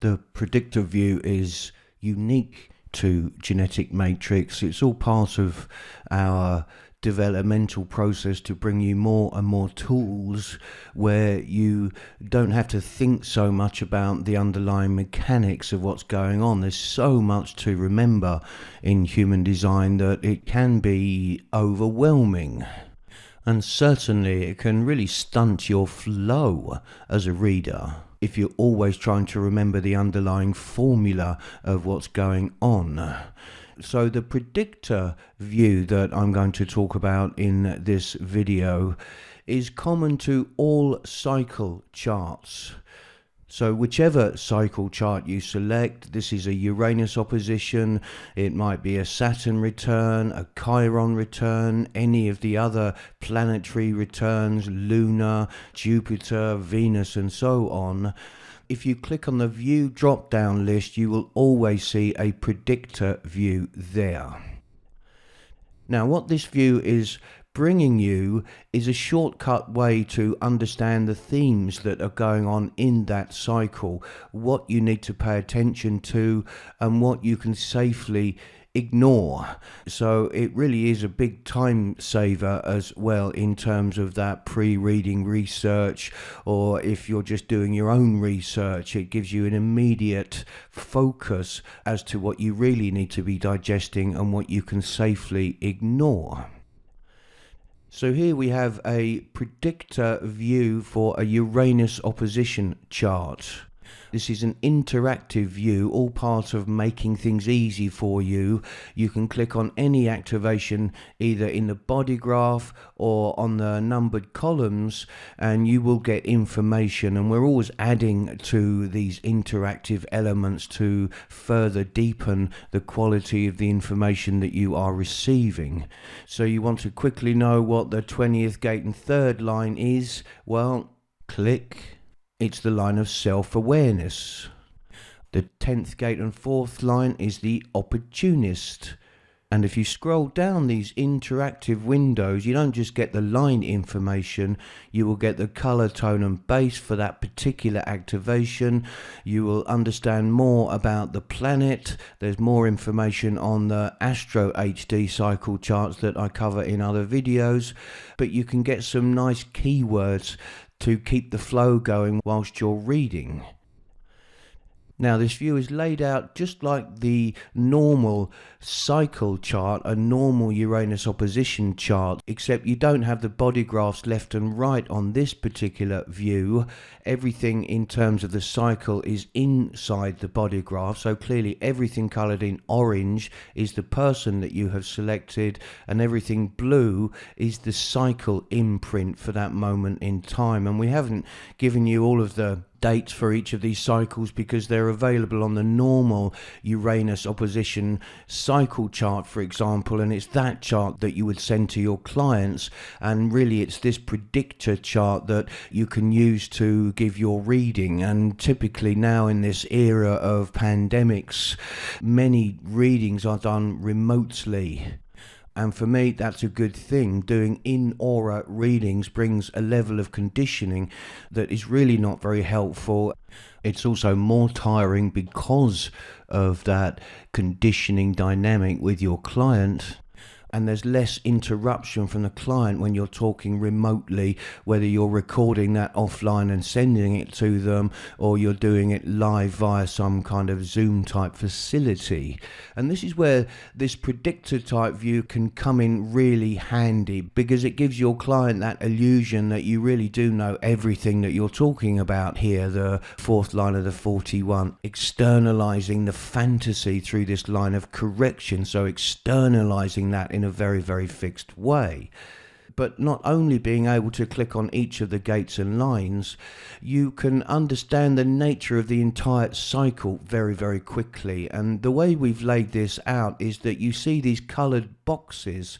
The predictor view is unique to Genetic Matrix. It's all part of our developmental process to bring you more and more tools where you don't have to think so much about the underlying mechanics of what's going on. There's so much to remember in human design that it can be overwhelming. And certainly it can really stunt your flow as a reader if you're always trying to remember the underlying formula of what's going on. So the predictor view that I'm going to talk about in this video is common to all cycle charts. So whichever cycle chart you select, this is a Uranus opposition, it might be a Saturn return, a Chiron return, any of the other planetary returns, lunar, Jupiter, Venus, and so on. If you click on the view drop-down list, you will always see a predictor view there. Now, what this view is bringing you is a shortcut way to understand the themes that are going on in that cycle, what you need to pay attention to, and what you can safely ignore. So it really is a big time saver as well in terms of that pre-reading research, or if you're just doing your own research, it gives you an immediate focus as to what you really need to be digesting and what you can safely ignore. So here we have a predictor view for a Uranus opposition chart. This is an interactive view, all part of making things easy for you. You can click on any activation either in the body graph or on the numbered columns and you will get information, and we're always adding to these interactive elements to further deepen the quality of the information that you are receiving. So you want to quickly know what the 20th gate and third line is? Well, click. It's the line of self-awareness. The 10th gate and 4th line is the opportunist. And if you scroll down these interactive windows, you don't just get the line information, you will get the color, tone and base for that particular activation. You will understand more about the planet. There's more information on the Astro HD cycle charts that I cover in other videos. But you can get some nice keywords to keep the flow going whilst you're reading. Now this view is laid out just like the normal cycle chart, a normal Uranus opposition chart, except you don't have the body graphs left and right on this particular view. Everything in terms of the cycle is inside the body graph, so clearly everything coloured in orange is the person that you have selected, and everything blue is the cycle imprint for that moment in time. And we haven't given you all of the dates for each of these cycles because they're available on the normal Uranus opposition cycle chart, for example, and it's that chart that you would send to your clients, and really it's this predictor chart that you can use to give your reading. And typically now in this era of pandemics, many readings are done remotely. And for me, that's a good thing. Doing in-aura readings brings a level of conditioning that is really not very helpful. It's also more tiring because of that conditioning dynamic with your client. And there's less interruption from the client when you're talking remotely, whether you're recording that offline and sending it to them, or you're doing it live via some kind of Zoom type facility. And this is where this predictor type view can come in really handy, because it gives your client that illusion that you really do know everything that you're talking about here, the 4th line of the 41, externalizing the fantasy through this line of correction. So externalizing that in a very, very fixed way. But not only being able to click on each of the gates and lines, you can understand the nature of the entire cycle very, very quickly. And the way we've laid this out is that you see these colored boxes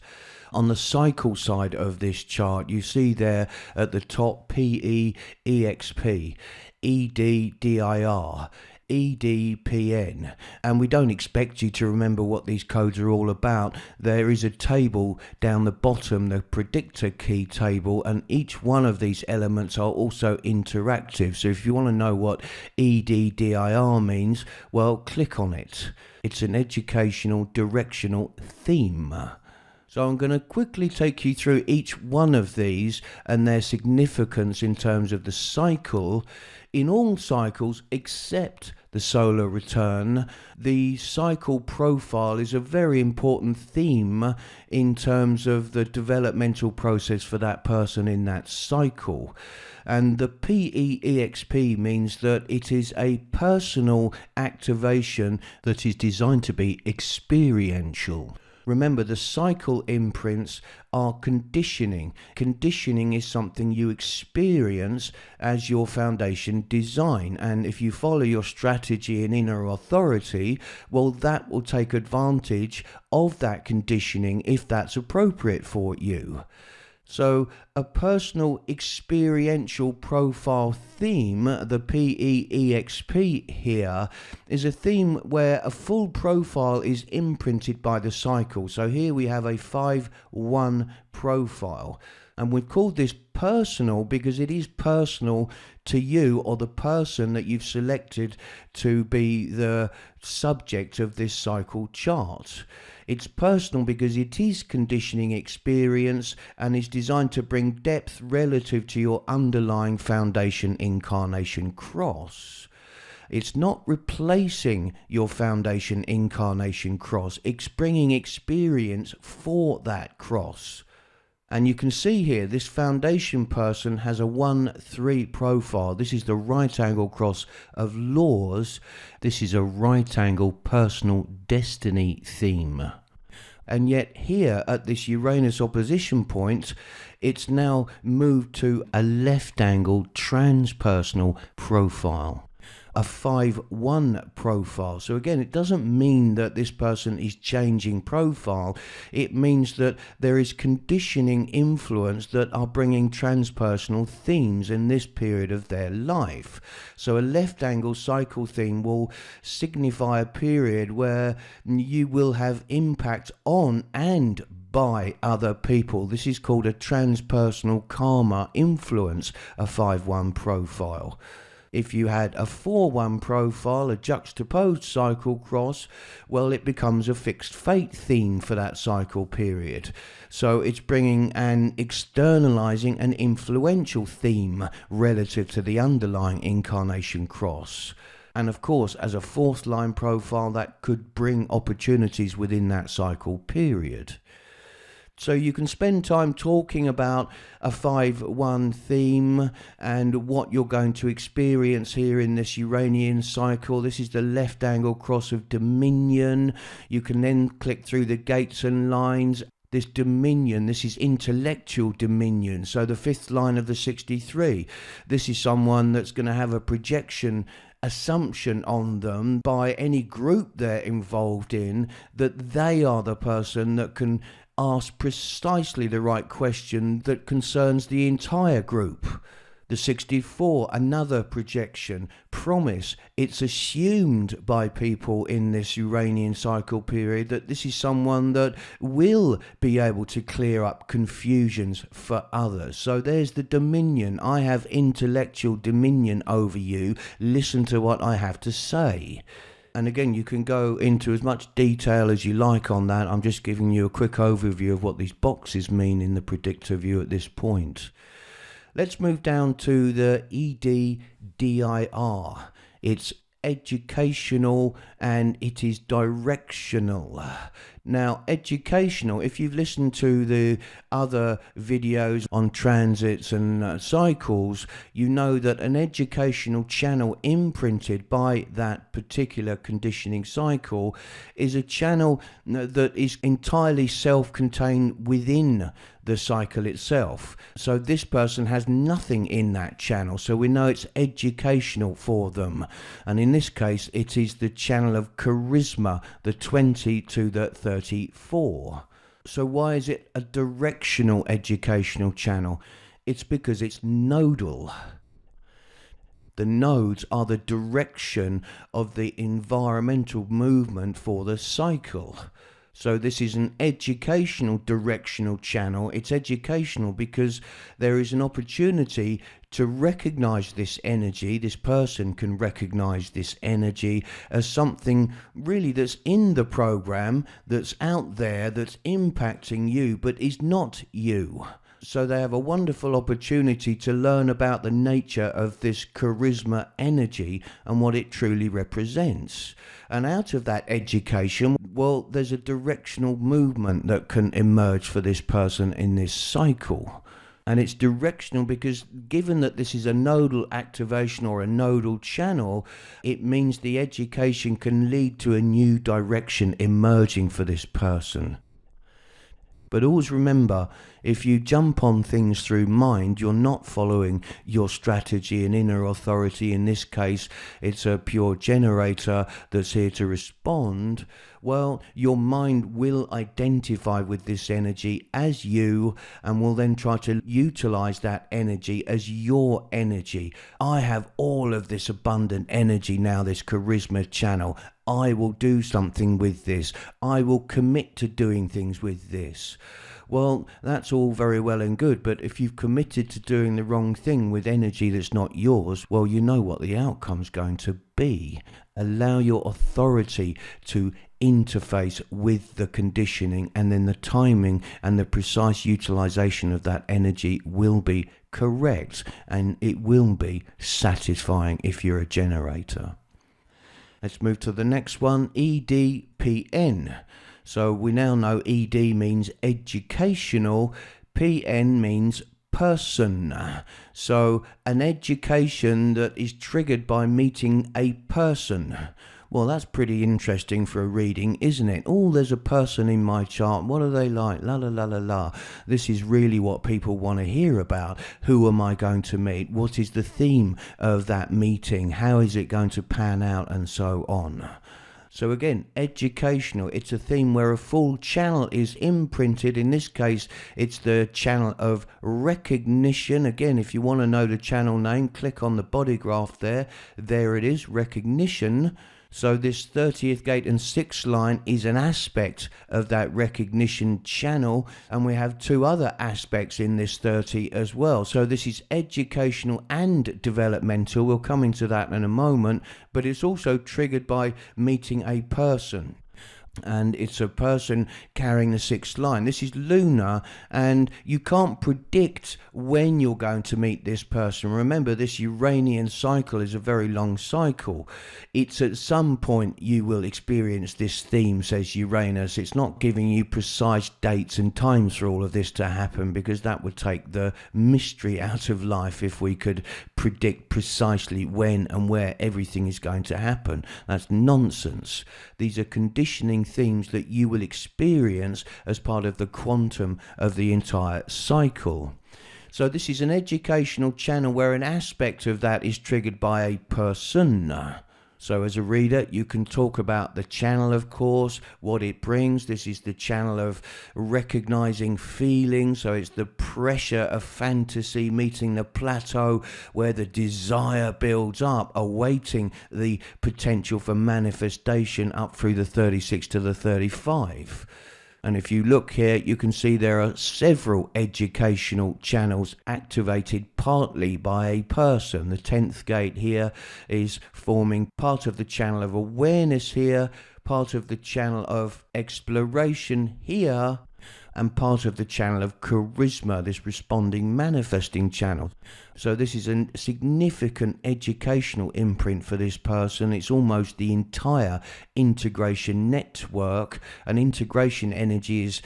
on the cycle side of this chart. You see there at the top PE, EXP, ED, DIR. EDPN, and we don't expect you to remember what these codes are all about. There is a table down the bottom, the predictor key table, and each one of these elements are also interactive. So if you want to know what EDDIR means, well, click on it. It's an educational directional theme. So I'm going to quickly take you through each one of these and their significance in terms of the cycle. In all cycles except the solar return, the cycle profile is a very important theme in terms of the developmental process for that person in that cycle. And the PEEXP means that it is a personal activation that is designed to be experiential. Remember, the cycle imprints are conditioning. Conditioning is something you experience as your foundation design. And if you follow your strategy and inner authority, well, that will take advantage of that conditioning if that's appropriate for you. So a personal experiential profile theme, the PEEXP here, is a theme where a full profile is imprinted by the cycle. So here we have a 5-1 profile. And we've called this personal because it is personal to you or the person that you've selected to be the subject of this cycle chart. It's personal because it is conditioning experience and is designed to bring depth relative to your underlying foundation incarnation cross. It's not replacing your foundation incarnation cross. It's bringing experience for that cross. And you can see here, this foundation person has a 1-3 profile. This is the right angle cross of laws. This is a right angle personal destiny theme. And yet here at this Uranus opposition point, it's now moved to a left angle transpersonal profile. A 5-1 profile. So again, it doesn't mean that this person is changing profile. It means that there is conditioning influence that are bringing transpersonal themes in this period of their life. So a left angle cycle theme will signify a period where you will have impact on and by other people. This is called a transpersonal karma influence, a 5-1 profile. If you had a 4-1 profile, a juxtaposed cycle cross, well, it becomes a fixed fate theme for that cycle period. So it's bringing an externalizing and influential theme relative to the underlying incarnation cross. And of course, as a 4th line profile, that could bring opportunities within that cycle period. So you can spend time talking about a 5-1 theme and what you're going to experience here in this Uranian cycle. This is the left angle cross of dominion. You can then click through the gates and lines. This dominion, this is intellectual dominion. So the 5th line of the 63. This is someone that's going to have a projection assumption on them by any group they're involved in that they are the person that can ask precisely the right question that concerns the entire group. The 64, another projection, promise. It's assumed by people in this Uranian cycle period that this is someone that will be able to clear up confusions for others. So there's the dominion. I have intellectual dominion over you. Listen to what I have to say. And again, you can go into as much detail as you like on that. I'm just giving you a quick overview of what these boxes mean in the predictor view at this point. Let's move down to the EDDIR. It's educational and it is directional. Now, educational, if you've listened to the other videos on transits and cycles, you know that an educational channel imprinted by that particular conditioning cycle is a channel that is entirely self-contained within the cycle itself. So this person has nothing in that channel, so we know it's educational for them. And in this case, it is the channel of charisma, the 20 to the 34. So why is it a directional educational channel? It's because it's nodal. The nodes are the direction of the environmental movement for the cycle. So this is an educational directional channel. It's educational because there is an opportunity to recognize this energy. This person can recognize this energy as something really that's in the program, that's out there, that's impacting you, but is not you. So they have a wonderful opportunity to learn about the nature of this charisma energy and what it truly represents. And out of that education, well, there's a directional movement that can emerge for this person in this cycle. And it's directional because given that this is a nodal activation or a nodal channel, it means the education can lead to a new direction emerging for this person. But always remember, if you jump on things through mind, you're not following your strategy and inner authority. In this case, it's a pure generator that's here to respond. Well, your mind will identify with this energy as you and will then try to utilize that energy as your energy. I have all of this abundant energy now, this charisma channel. I will do something with this. I will commit to doing things with this. Well, that's all very well and good, but if you've committed to doing the wrong thing with energy that's not yours, well, you know what the outcome's going to be. Allow your authority to interface with the conditioning, and then the timing and the precise utilization of that energy will be correct, and it will be satisfying if you're a generator. Let's move to the next one, EDPN. So we now know ED means educational, PN means person. So an education that is triggered by meeting a person. Well, that's pretty interesting for a reading, isn't it? Oh, there's a person in my chart. What are they like? La la la la la. This is really what people want to hear about. Who am I going to meet? What is the theme of that meeting? How is it going to pan out? And so on. So again, educational. It's a theme where a full channel is imprinted. In this case, it's the channel of recognition. Again, if you want to know the channel name, click on the body graph there. There it is, recognition. So this 30th gate and 6th line is an aspect of that recognition channel, and we have two other aspects in this 30 as well. So this is educational and developmental. We'll come into that in a moment, but it's also triggered by meeting a person. And it's a person carrying the 6th line. This is lunar, and you can't predict when you're going to meet this person. Remember, this Uranian cycle is a very long cycle. It's at some point you will experience this theme, says Uranus. It's not giving you precise dates and times for all of this to happen, because that would take the mystery out of life if we could predict precisely when and where everything is going to happen. That's nonsense. These are conditioning themes that you will experience as part of the quantum of the entire cycle. So this is an educational channel where an aspect of that is triggered by a person. So as a reader, you can talk about the channel, of course, what it brings. This is the channel of recognizing feelings. So it's the pressure of fantasy meeting the plateau where the desire builds up, awaiting the potential for manifestation up through the 36 to the 35. And if you look here, you can see there are several educational channels activated partly by a person. The 10th gate here is forming part of the channel of awareness here, part of the channel of exploration here, and part of the channel of charisma, this responding, manifesting channel. So this is a significant educational imprint for this person. It's almost the entire integration network. And integration energy is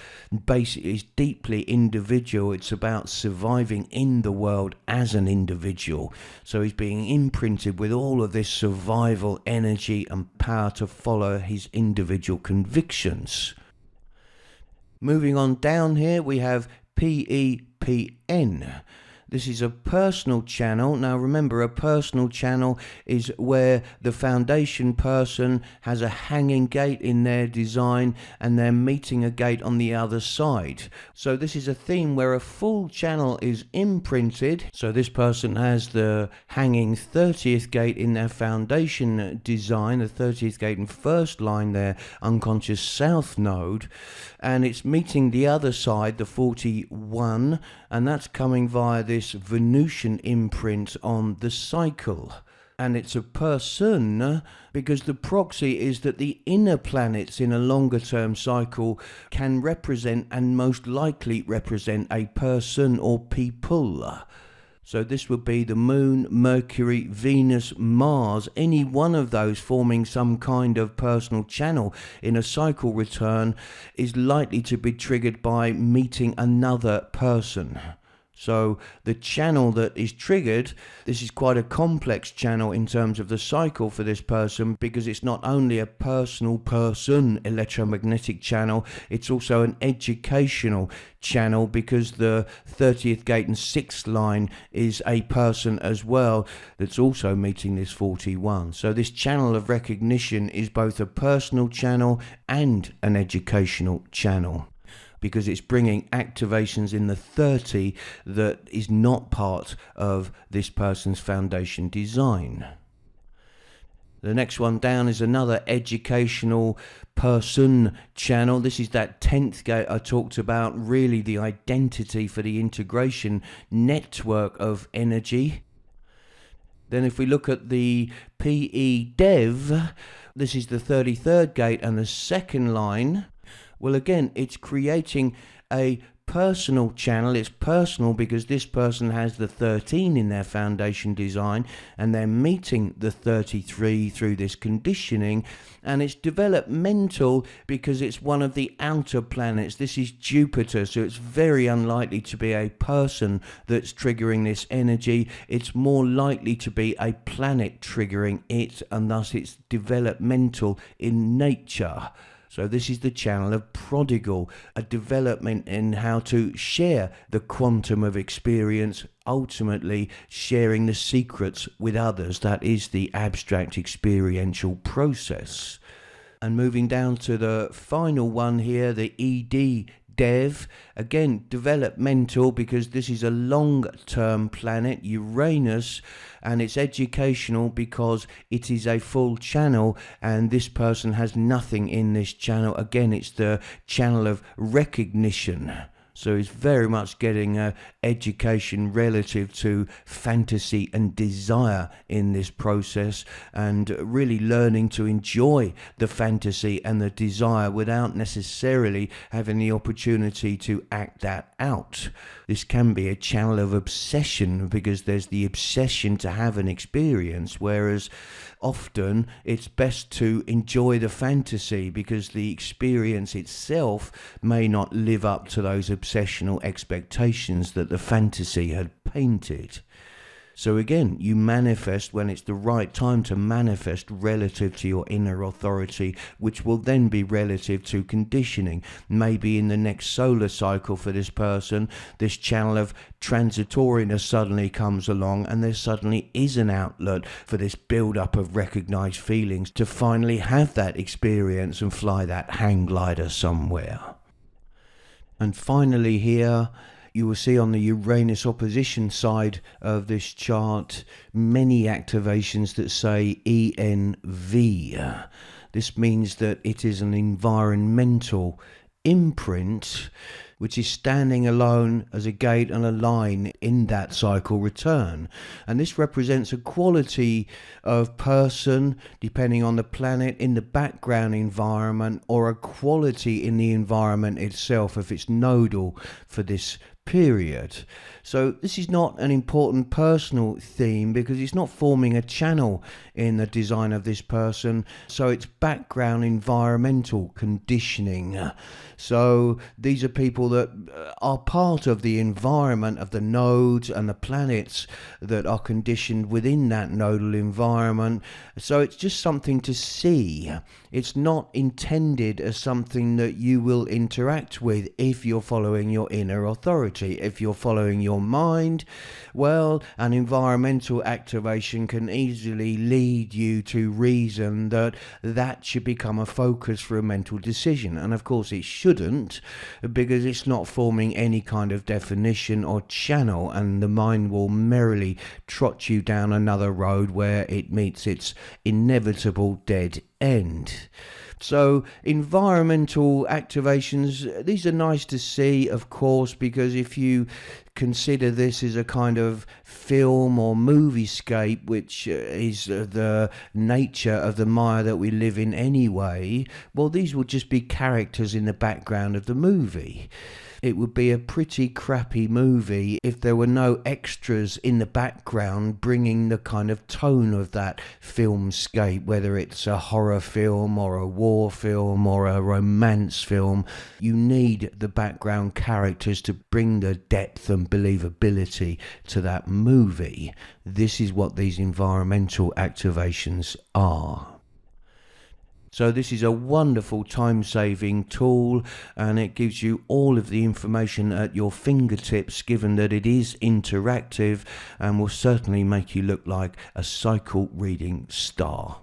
deeply individual. It's about surviving in the world as an individual. So he's being imprinted with all of this survival energy and power to follow his individual convictions. Moving on down here, we have PEPN. This is a personal channel. Now remember, a personal channel is where the foundation person has a hanging gate in their design and they're meeting a gate on the other side. So this is a theme where a full channel is imprinted. So this person has the hanging 30th gate in their foundation design, the 30th gate in first line, their unconscious south node, and it's meeting the other side, the 41, and that's coming via this Venusian imprint on the cycle. And it's a person because the proxy is that the inner planets in a longer term cycle can represent and most likely represent a person or people. So this would be the Moon, Mercury, Venus, Mars, any one of those forming some kind of personal channel in a cycle return is likely to be triggered by meeting another person. So the channel that is triggered, this is quite a complex channel in terms of the cycle for this person, because it's not only a personal person electromagnetic channel, it's also an educational channel, because the 30th gate and 6th line is a person as well that's also meeting this 41. So this channel of recognition is both a personal channel and an educational channel, because it's bringing activations in the 30 that is not part of this person's foundation design. The next one down is another educational person channel. This is that 10th gate I talked about, really the identity for the integration network of energy. Then if we look at the PE Dev, this is the 33rd gate and the second line. Well, again, it's creating a personal channel. It's personal because this person has the 13 in their foundation design and they're meeting the 33 through this conditioning, and it's developmental because it's one of the outer planets. This is Jupiter, so it's very unlikely to be a person that's triggering this energy. It's more likely to be a planet triggering it, and thus it's developmental in nature. So this is the channel of prodigal, a development in how to share the quantum of experience, ultimately sharing the secrets with others. That is the abstract experiential process. And moving down to the final one here, the ED Dev, again developmental because this is a long-term planet, Uranus, and it's educational because it is a full channel and this person has nothing in this channel. Again, it's the channel of recognition. So it's very much getting education relative to fantasy and desire in this process, and really learning to enjoy the fantasy and the desire without necessarily having the opportunity to act that out. This can be a channel of obsession because there's the obsession to have an experience, whereas often it's best to enjoy the fantasy because the experience itself may not live up to those obsessional expectations that the fantasy had painted. So again, you manifest when it's the right time to manifest relative to your inner authority, which will then be relative to conditioning. Maybe in the next solar cycle for this person, this channel of transitoriness suddenly comes along and there suddenly is an outlet for this build-up of recognized feelings to finally have that experience and fly that hang glider somewhere. And finally here, you will see on the Uranus opposition side of this chart many activations that say ENV. This means that it is an environmental imprint which is standing alone as a gate and a line in that cycle return. And this represents a quality of person, depending on the planet, in the background environment, or a quality in the environment itself if it's nodal for this period. So this is not an important personal theme because it's not forming a channel in the design of this person, so it's background environmental conditioning. So these are people that are part of the environment of the nodes and the planets that are conditioned within that nodal environment. So it's just something to see. It's not intended as something that you will interact with if you're following your inner authority. authority. If you're following your mind, well, an environmental activation can easily lead you to reason that that should become a focus for a mental decision. And of course it shouldn't, because it's not forming any kind of definition or channel, and the mind will merrily trot you down another road where it meets its inevitable dead end. So environmental activations, these are nice to see, of course, because if you consider this as a kind of film or moviescape, which is the nature of the Maya that we live in anyway, well, these will just be characters in the background of the movie. It would be a pretty crappy movie if there were no extras in the background bringing the kind of tone of that filmscape, whether it's a horror film or a war film or a romance film. You need the background characters to bring the depth and believability to that movie. This is what these environmental activations are. So this is a wonderful time-saving tool, and it gives you all of the information at your fingertips, given that it is interactive and will certainly make you look like a cycle reading star.